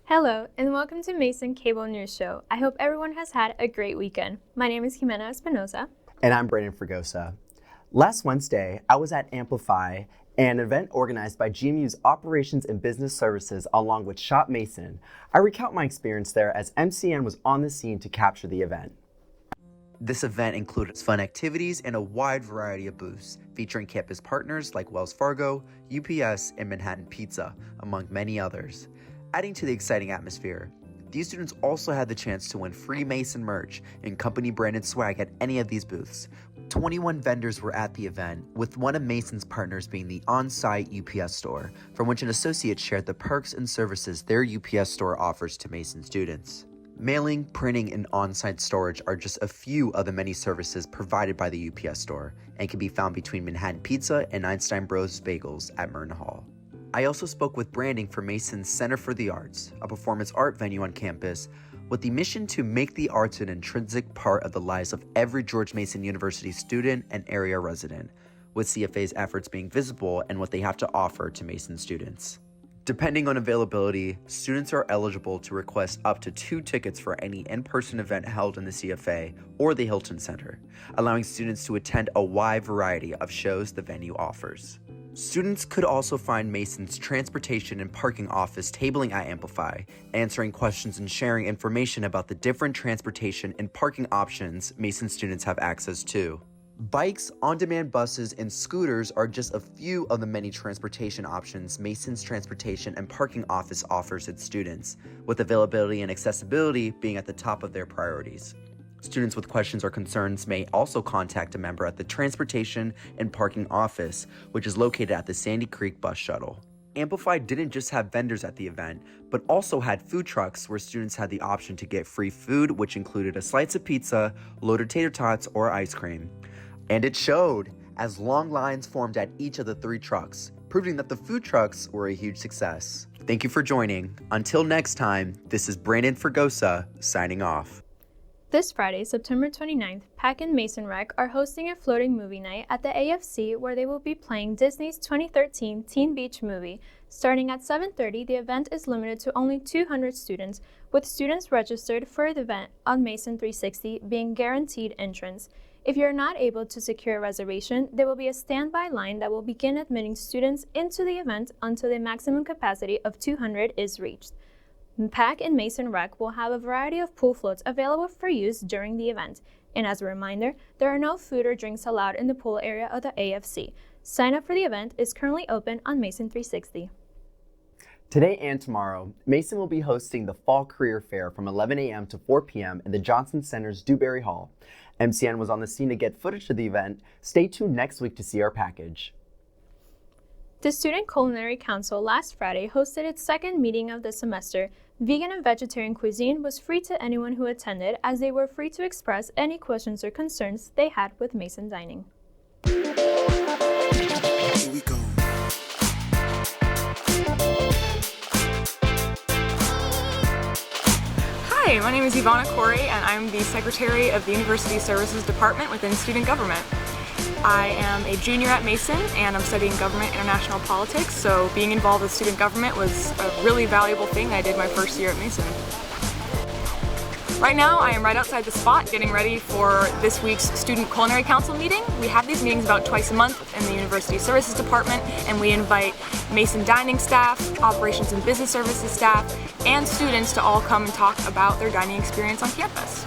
Hello, and welcome to Mason Cable News Show. I hope everyone has had a great weekend. My name is Ximena Espinoza. And I'm Brandyn Fragosa. Last Wednesday, I was at Amplify, an event organized by GMU's Operations and Business Services along with Shop Mason. I recount my experience there as MCN was on the scene to capture the event. This event included fun activities and a wide variety of booths, featuring campus partners like Wells Fargo, UPS, and Manhattan Pizza, among many others. Adding to the exciting atmosphere, these students also had the chance to win free Mason merch and company-branded swag at any of these booths. 21 vendors were at the event, with one of Mason's partners being the on-site UPS store, from which an associate shared the perks and services their UPS store offers to Mason students. Mailing, printing, and on-site storage are just a few of the many services provided by the UPS store and can be found between Manhattan Pizza and Einstein Bros Bagels at Myrna Hall. I also spoke with Brandyn from Mason's Center for the Arts, a performance art venue on campus, with the mission to make the arts an intrinsic part of the lives of every George Mason University student and area resident, with CFA's efforts being visible and what they have to offer to Mason students. Depending on availability, students are eligible to request up to 2 tickets for any in-person event held in the CFA or the Hilton Center, allowing students to attend a wide variety of shows the venue offers. Students could also find Mason's transportation and parking office tabling at Amplify, answering questions and sharing information about the different transportation and parking options Mason students have access to. Bikes, on-demand buses, and scooters are just a few of the many transportation options Mason's transportation and parking office offers its students, with availability and accessibility being at the top of their priorities. Students with questions or concerns may also contact a member at the Transportation and Parking Office, which is located at the Sandy Creek Bus Shuttle. Amplify didn't just have vendors at the event, but also had food trucks where students had the option to get free food, which included a slice of pizza, loaded tater tots, or ice cream. And it showed, as long lines formed at each of the 3 trucks, proving that the food trucks were a huge success. Thank you for joining. Until next time, this is Brandyn Fragosa signing off. This Friday, September 29th, PAC and Mason Rec are hosting a floating movie night at the AFC where they will be playing Disney's 2013 Teen Beach movie. Starting at 7:30, the event is limited to only 200 students, with students registered for the event on Mason 360 being guaranteed entrance. If you're not able to secure a reservation, there will be a standby line that will begin admitting students into the event until the maximum capacity of 200 is reached. PAC and Mason Rec will have a variety of pool floats available for use during the event. And as a reminder, there are no food or drinks allowed in the pool area of the AFC. Sign up for the event is currently open on Mason 360. Today and tomorrow, Mason will be hosting the Fall Career Fair from 11 a.m. to 4 p.m. in the Johnson Center's Dewberry Hall. MCN was on the scene to get footage of the event. Stay tuned next week to see our package. The Student Culinary Council last Friday hosted its second meeting of the semester. Vegan and vegetarian cuisine was free to anyone who attended, as they were free to express any questions or concerns they had with Mason dining. Here we go. Hi, my name is Ivana Corey, and I'm the Secretary of the University Services Department within Student Government. I am a junior at Mason, and I'm studying Government International Politics, so being involved with student government was a really valuable thing I did my first year at Mason. Right now, I am right outside the spot getting ready for this week's Student Culinary Council meeting. We have these meetings about twice a month in the University Services Department, and we invite Mason dining staff, Operations and Business Services staff, and students to all come and talk about their dining experience on campus.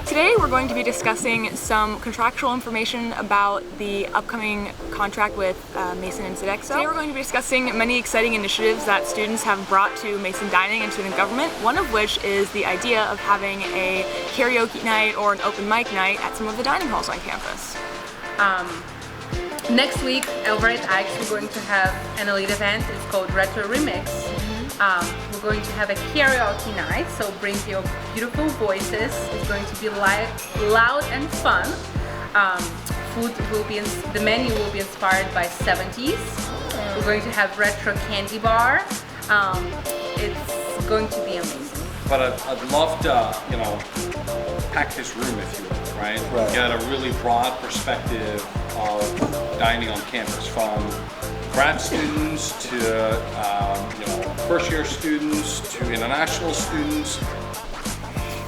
Today we're going to be discussing some contractual information about the upcoming contract with Mason and Sodexo. Today we're going to be discussing many exciting initiatives that students have brought to Mason dining and student government, one of which is the idea of having a karaoke night or an open mic night at some of the dining halls on campus. Next week over at Ike's we're going to have an elite event. It's called Retro Remix. We're going to have a karaoke night, so bring your beautiful voices. It's going to be loud and fun. The menu will be inspired by 70s. We're going to have retro candy bar. It's going to be amazing. But I'd love to, pack this room, if you will, right? Get a really broad perspective of dining on campus, from grad students to first-year students to international students.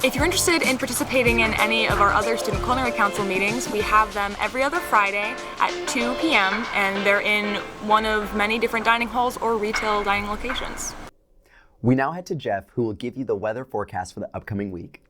If you're interested in participating in any of our other Student Culinary Council meetings, we have them every other Friday at 2 p.m. and they're in one of many different dining halls or retail dining locations. We now head to Jeff, who will give you the weather forecast for the upcoming week.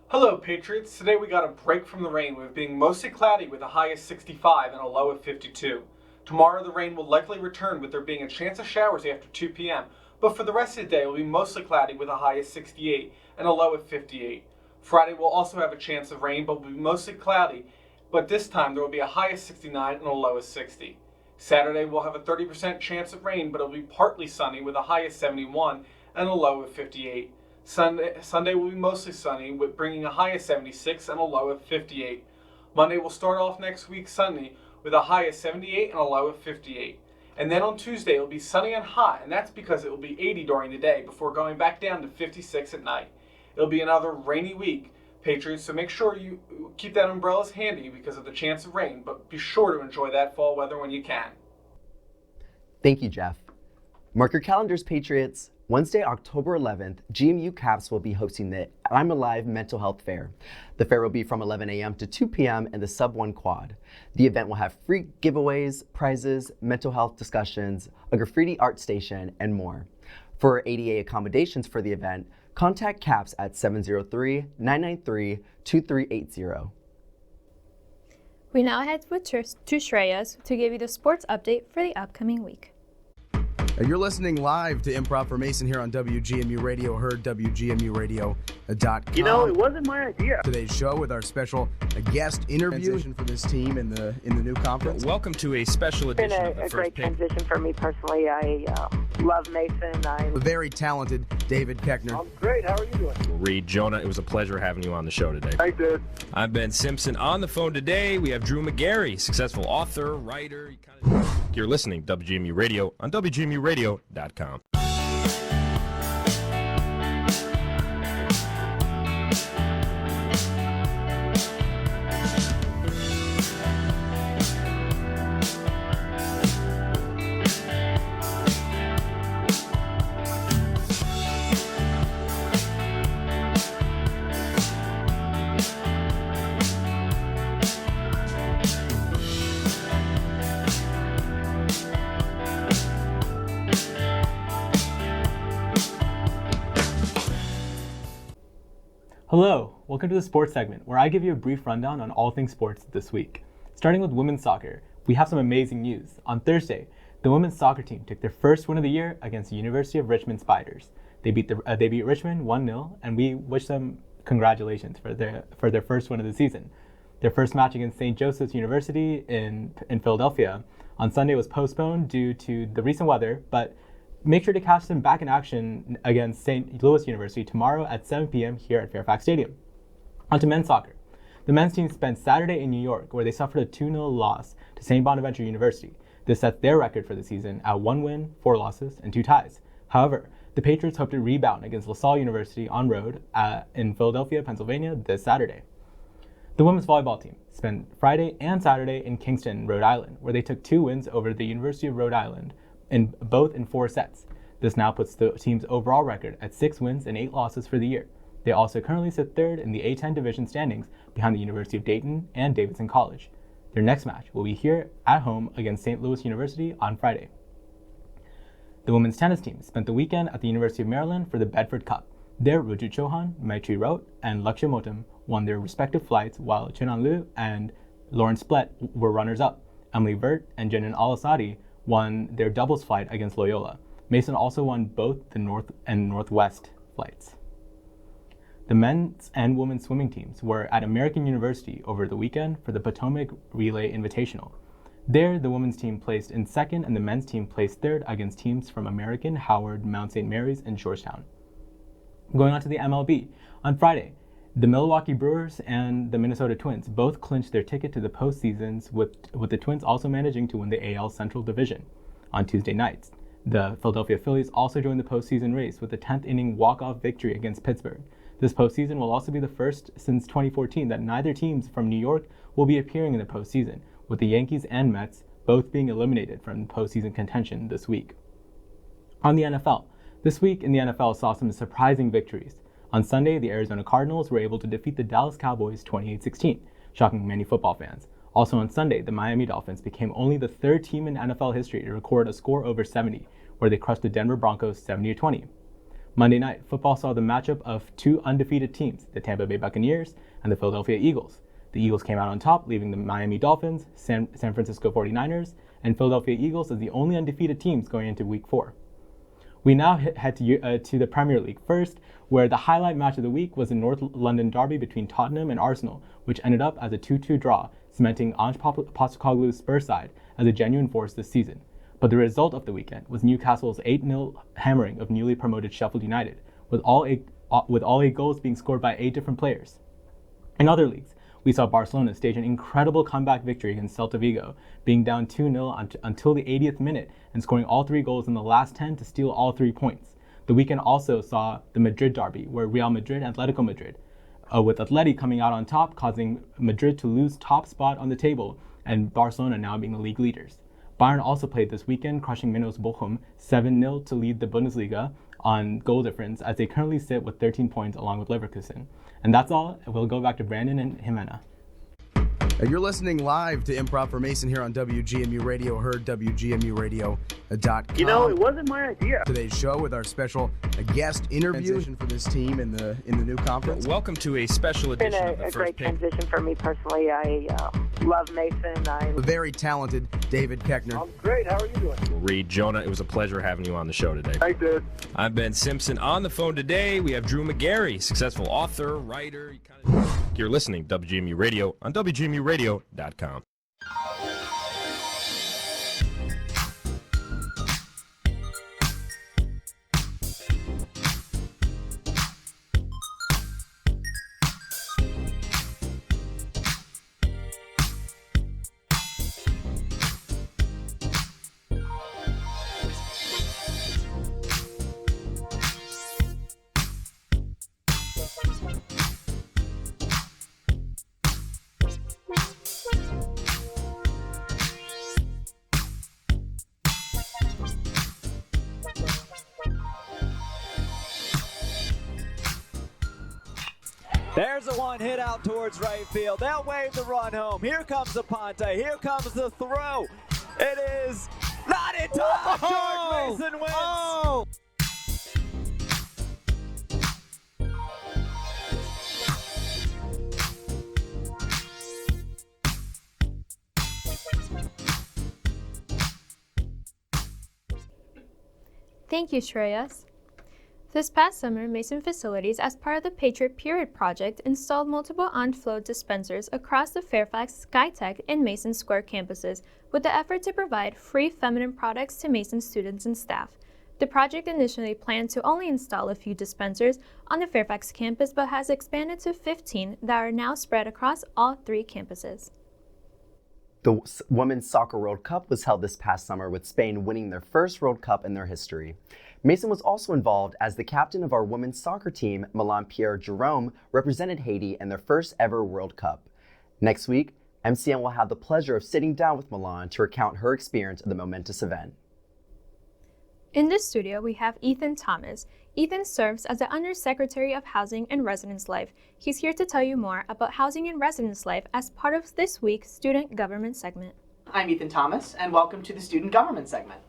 Hello Patriots, today we got a break from the rain with being mostly cloudy with a high of 65 and a low of 52. Tomorrow the rain will likely return with there being a chance of showers after 2 p.m. But for the rest of the day, it will be mostly cloudy with a high of 68 and a low of 58. Friday will also have a chance of rain, but will be mostly cloudy, but this time there will be a high of 69 and a low of 60. Saturday will have a 30% chance of rain, but it will be partly sunny with a high of 71 and a low of 58. Sunday will be mostly sunny, with bringing a high of 76 and a low of 58. Monday will start off next week sunny with a high of 78 and a low of 58. And then on Tuesday, it will be sunny and hot, and that's because it will be 80 during the day before going back down to 56 at night. It'll be another rainy week, Patriots, so make sure you keep that umbrellas handy because of the chance of rain, but be sure to enjoy that fall weather when you can. Thank you, Jeff. Mark your calendars, Patriots. Wednesday, October 11th, GMU CAPS will be hosting the I'm Alive Mental Health Fair. The fair will be from 11 a.m. to 2 p.m. in the Sub 1 Quad. The event will have free giveaways, prizes, mental health discussions, a graffiti art station, and more. For ADA accommodations for the event, contact CAPS at 703-993-2380. We now head to Shreyas to give you the sports update for the upcoming week. You're listening live to Improv for Mason here on WGMU Radio, heard WGMUradio.com. You know, it wasn't my idea. Today's show with our special guest interview for this team in the new conference. Welcome to a special edition of the It's First been a great transition for me personally. I love Mason. The very talented David Keckner. I'm great. How are you doing? Reed, Jonah, it was a pleasure having you on the show today. I did. I'm Ben Simpson. On the phone today, we have Drew McGarry, successful author, writer. You're listening to WGMU Radio on WGMUradio.com. Hello, welcome to the sports segment, where I give you a brief rundown on all things sports this week. Starting with women's soccer, we have some amazing news. On Thursday, the women's soccer team took their first win of the year against the University of Richmond Spiders. They beat Richmond 1-0, and we wish them congratulations for their first win of the season. Their first match against St. Joseph's University in Philadelphia on Sunday was postponed due to the recent weather, but make sure to catch them back in action against St. Louis University tomorrow at 7 p.m. here at Fairfax Stadium. On to men's soccer. The men's team spent Saturday in New York, where they suffered a 2-0 loss to St. Bonaventure University. This sets their record for the season at 1 win, 4 losses, and 2 ties. However, the Patriots hope to rebound against LaSalle University on road in Philadelphia, Pennsylvania this Saturday. The women's volleyball team spent Friday and Saturday in Kingston, Rhode Island, where they took 2 wins over the University of Rhode Island, both in 4 sets. This now puts the team's overall record at 6 wins and 8 losses for the year. They also currently sit third in the A10 division standings behind the University of Dayton and Davidson College. Their next match will be here at home against St. Louis University on Friday. The women's tennis team spent the weekend at the University of Maryland for the Bedford Cup. There, Ruju Chauhan, Maitri Rout, and Lakshya Motam won their respective flights, while Chenan Liu and Lauren Splett were runners-up. Emily Vert and Jenin Al-Asadi won their doubles flight against Loyola. Mason also won both the North and Northwest flights. The men's and women's swimming teams were at American University over the weekend for the Potomac Relay Invitational. There, the women's team placed in second and the men's team placed third against teams from American, Howard, Mount St. Mary's, and Georgetown. Going on to the MLB, on Friday, the Milwaukee Brewers and the Minnesota Twins both clinched their ticket to the postseasons, with the Twins also managing to win the AL Central Division. On Tuesday nights, the Philadelphia Phillies also joined the postseason race with a 10th inning walk-off victory against Pittsburgh. This postseason will also be the first since 2014 that neither teams from New York will be appearing in the postseason, with the Yankees and Mets both being eliminated from postseason contention this week. On the NFL, this week in the NFL saw some surprising victories. On Sunday, the Arizona Cardinals were able to defeat the Dallas Cowboys 28-16, shocking many football fans. Also on Sunday, the Miami Dolphins became only the third team in NFL history to record a score over 70, where they crushed the Denver Broncos 70-20. Monday night, football saw the matchup of two undefeated teams, the Tampa Bay Buccaneers and the Philadelphia Eagles. The Eagles came out on top, leaving the Miami Dolphins, San Francisco 49ers, and Philadelphia Eagles as the only undefeated teams going into Week 4. We now head to the Premier League first, where the highlight match of the week was the North London derby between Tottenham and Arsenal, which ended up as a 2-2 draw, cementing Ange Postecoglou's Spurs side as a genuine force this season. But the result of the weekend was Newcastle's 8-0 hammering of newly promoted Sheffield United, with all 8 goals being scored by 8 different players. In other leagues, we saw Barcelona stage an incredible comeback victory against Celta Vigo, being down 2-0 until the 80th minute and scoring all 3 goals in the last 10 to steal all 3 points. The weekend also saw the Madrid derby, where Real Madrid and Atletico Madrid, with Atleti coming out on top, causing Madrid to lose top spot on the table, and Barcelona now being the league leaders. Bayern also played this weekend, crushing Minus Bochum 7-0 to lead the Bundesliga on goal difference, as they currently sit with 13 points along with Leverkusen. And that's all. We'll go back to Brandon and Ximena. You're listening live to Improv for Mason here on WGMU Radio, heard WGMUradio.com. You know, it wasn't my idea. Today's show with our special guest interview for this team in the new conference. Welcome to a special It's been edition of the a First great Pick. transition for me personally. I love Mason. The very talented David Keckner. I'm great. How are you doing? Reed, Jonah, it was a pleasure having you on the show today. Thanks, dude. I'm Ben Simpson. On the phone today, we have Drew McGarry, successful author, writer. You're listening to WGMU Radio on WGMUradio.com. There's a one hit out towards right field. They'll wave the run home. Here comes the Ponte. Here comes the throw. It is not in time. George Mason wins. Oh. Thank you, Shreyas. This past summer, Mason facilities, as part of the Patriot Period project, installed multiple on-flow dispensers across the Fairfax, SkyTech, and Mason Square campuses with the effort to provide free feminine products to Mason students and staff. The project initially planned to only install a few dispensers on the Fairfax campus, but has expanded to 15 that are now spread across all 3 campuses. The Women's Soccer World Cup was held this past summer, with Spain winning their first World Cup in their history. Mason was also involved as the captain of our women's soccer team. Milan Pierre Jerome represented Haiti in their first ever World Cup. Next week, MCN will have the pleasure of sitting down with Milan to recount her experience of the momentous event. In the studio, we have Ethan Thomas. Ethan serves as the Undersecretary of Housing and Residence Life. He's here to tell you more about housing and residence life as part of this week's Student Government segment. I'm Ethan Thomas, and welcome to the Student Government segment.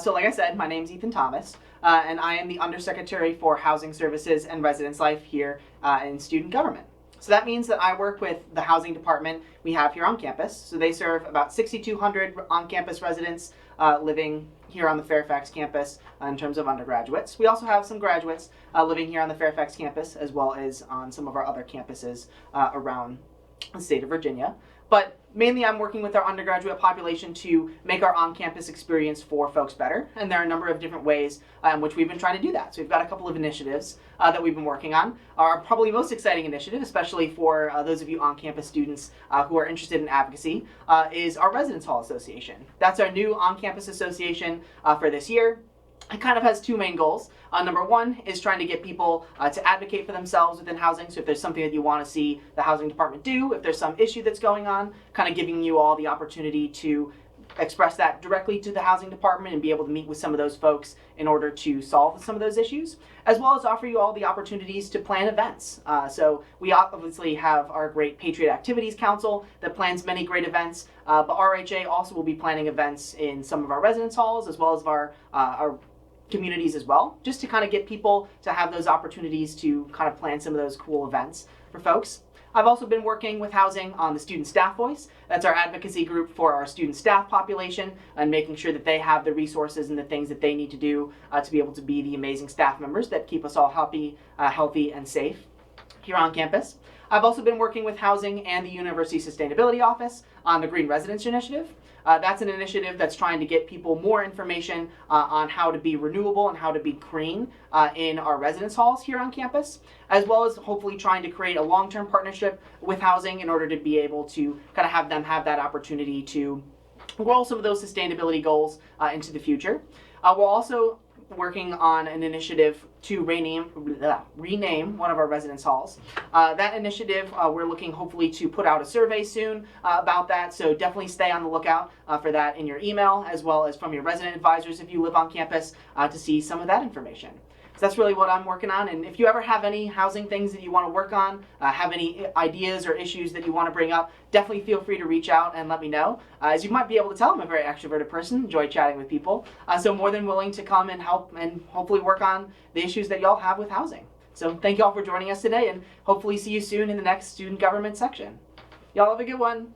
So like I said, my name's Ethan Thomas, and I am the Undersecretary for Housing Services and Residence Life here in Student Government. So that means that I work with the housing department we have here on campus. So they serve about 6,200 on-campus residents living here on the Fairfax campus in terms of undergraduates. We also have some graduates living here on the Fairfax campus, as well as on some of our other campuses around the state of Virginia. But mainly I'm working with our undergraduate population to make our on-campus experience for folks better. And there are a number of different ways in which we've been trying to do that. So we've got a couple of initiatives that we've been working on. Our probably most exciting initiative, especially for those of you on-campus students who are interested in advocacy, is our Residence Hall Association. That's our new on-campus association for this year. It kind of has 2 main goals. Number 1 is trying to get people to advocate for themselves within housing. So if there's something that you want to see the housing department do, if there's some issue that's going on, kind of giving you all the opportunity to express that directly to the housing department and be able to meet with some of those folks in order to solve some of those issues, as well as offer you all the opportunities to plan events. So we obviously have our great Patriot Activities Council that plans many great events, but RHA also will be planning events in some of our residence halls as well as our communities as well, just to kind of get people to have those opportunities to kind of plan some of those cool events for folks. I've also been working with housing on the Student Staff Voice. That's our advocacy group for our student staff population and making sure that they have the resources and the things that they need to do to be able to be the amazing staff members that keep us all happy, healthy, and safe here on campus. I've also been working with housing and the University Sustainability Office on the Green Residence Initiative. That's an initiative that's trying to get people more information on how to be renewable and how to be green in our residence halls here on campus, as well as hopefully trying to create a long-term partnership with housing in order to be able to kind of have them have that opportunity to roll some of those sustainability goals into the future. We're also working on an initiative to rename one of our residence halls. That initiative, we're looking hopefully to put out a survey soon about that, so definitely stay on the lookout for that in your email, as well as from your resident advisors if you live on campus to see some of that information. So that's really what I'm working on, and if you ever have any housing things that you want to work on, have any ideas or issues that you want to bring up, definitely feel free to reach out and let me know. As you might be able to tell, I'm a very extroverted person, enjoy chatting with people, so more than willing to come and help and hopefully work on the issues that y'all have with housing. So thank you all for joining us today, and hopefully see you soon in the next student government section. Y'all have a good one.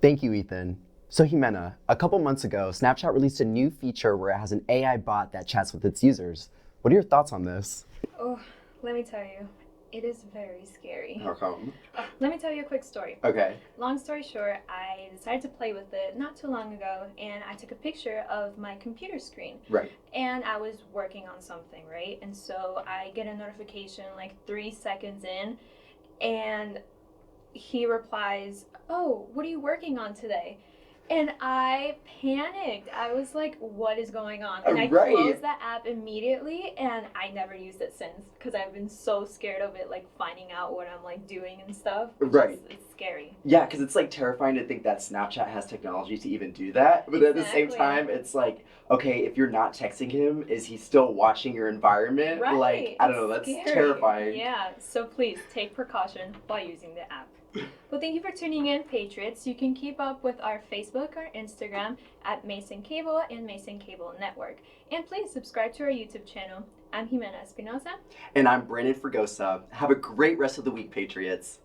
Thank you, Ethan. So Ximena, a couple months ago, Snapchat released a new feature where it has an AI bot that chats with its users. What are your thoughts on this? Oh, let me tell you, it is very scary. How come? Let me tell you a quick story. Okay. Long story short, I decided to play with it not too long ago, and I took a picture of my computer screen. Right. And I was working on something, right? And so I get a notification like 3 seconds in, and he replies, "Oh, what are you working on today?" And I panicked. I was like, what is going on? And I closed that app immediately, and I never used it since because I've been so scared of it, like finding out what I'm like doing and stuff. It's scary. Yeah, because it's like terrifying to think that Snapchat has technology to even do that. But at the same time, it's like, okay, if you're not texting him, is he still watching your environment? Right. Like, I don't know, that's scary. terrifying. Yeah, so please take precaution while using the app. Well, thank you for tuning in, Patriots. You can keep up with our Facebook or Instagram at Mason Cable and Mason Cable Network. And please subscribe to our YouTube channel. I'm Ximena Espinoza. And I'm Brandyn Fragosa. Have a great rest of the week, Patriots.